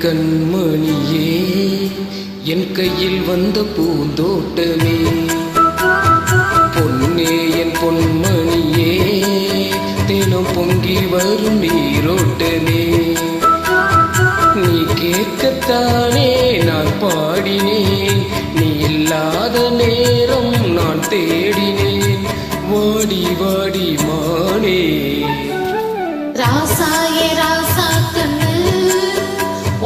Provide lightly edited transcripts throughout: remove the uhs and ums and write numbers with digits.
கண்மணியே என் கையில் வந்த பூந்தோட்டமே பொன்னே என் பொன்மணியே தினம் பொங்கி வரும் நீரோட்டமே நீ கேட்கத்தானே நான் பாடினேன் நீ இல்லாத நேரம் நான் தேடினேன் வாடி வாடி மானே ராசாயே ராசா கண்ணு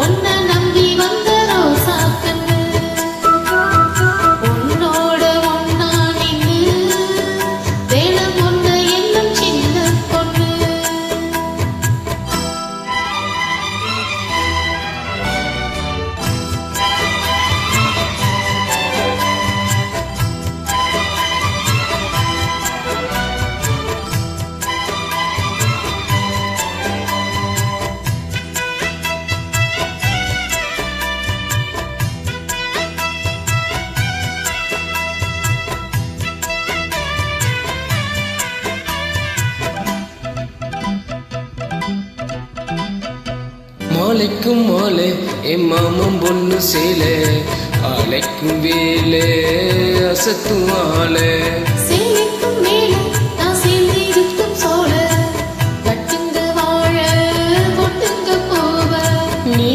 உன்னை நம்பி வந்த ரோசா கண்ணு உன்னோட ஒன்னா நின்னு வேலம் ஒண்ணு என்னும் சின்ன பொண்ணு மாலைக்கும் மாலை என் மாமன் பொண்ணு சேலை ஆலைக்கும் வேலை அசத்தும் ஆலை சேலைக்கும் மேலே நான் சேர்ந்து இருக்கும் சோழ கட்டுங்க வாழ கொட்டுங்க போவ நீ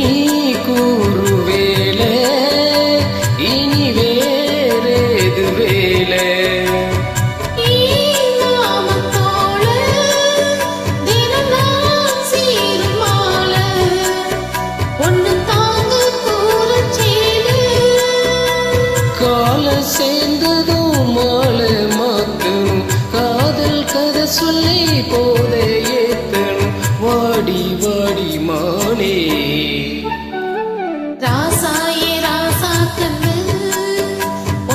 கூறு வேலை இனி வேறேது வேலை சேர்ந்ததும் மாலை மாத்தணும் காதல் கதை சொல்லி போதை ஏத்தணும் வாடி வாடி மானே ராசாயே ராசா கண்ணு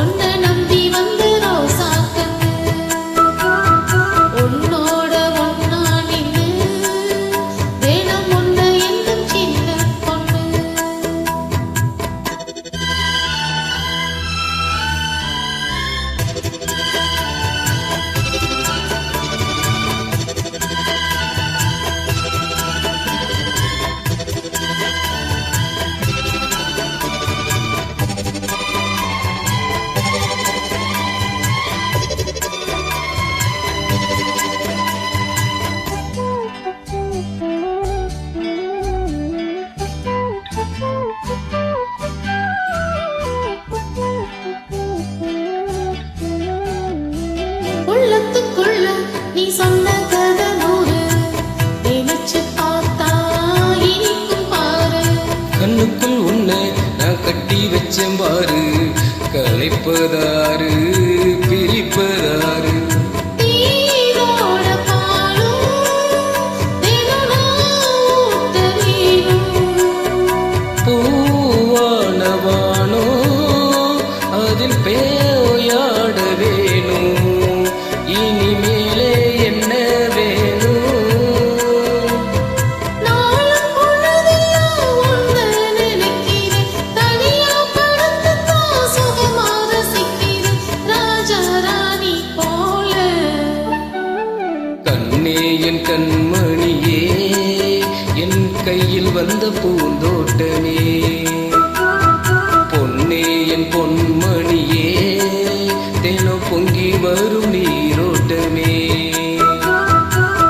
உன்னை நம்பி வந்த ரோசா கண்ணு உன்னோட ஒன்னா நின்னு வேணும் ஒண்ணு என்னும் சின்ன பொண்ணு உள்ளத்துக்குள்ள நீ சொன்ன கதை நூறு நினைச்சு பார்த்தா இனிக்கும் பாரு கண்ணுக்குள் உன்னை நான் கட்டி வச்சேன் பாரு களைப்பதாரு பிரிப்பதாரு நீரோட பாலும் தினம் நான் ஊட்ட வேணும் பூவானவானோ அதில் பேயாட வேணும் இனிமேலே என்ன வேணும் நாளும் பொழுதெல்லாம் உன்னை நினைக்கிறேன் தனியா படுத்துத்தான் சுகமா ரசிக்கிறேன் ராஜா ராணி போல கண்ணே என் கண்மணியே என் கையில் வந்த பூந்தோட்டமே பொன்னே என் பொன்மணியே தினம் பொங்கி வரும் நீரோட்டமே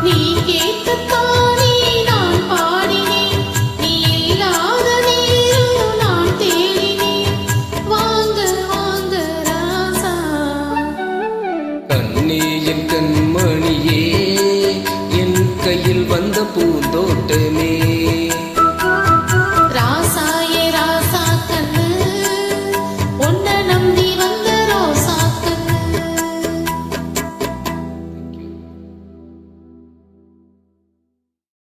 நீ கேட்கத்தானே நான் பாடினேன் நீ இல்லாத நேரம் நான் தேடினேன் வாங்க வாங்க ராசா கண்ணே என் கண்மணியே என் கையில் வந்த பூந்தோட்டமே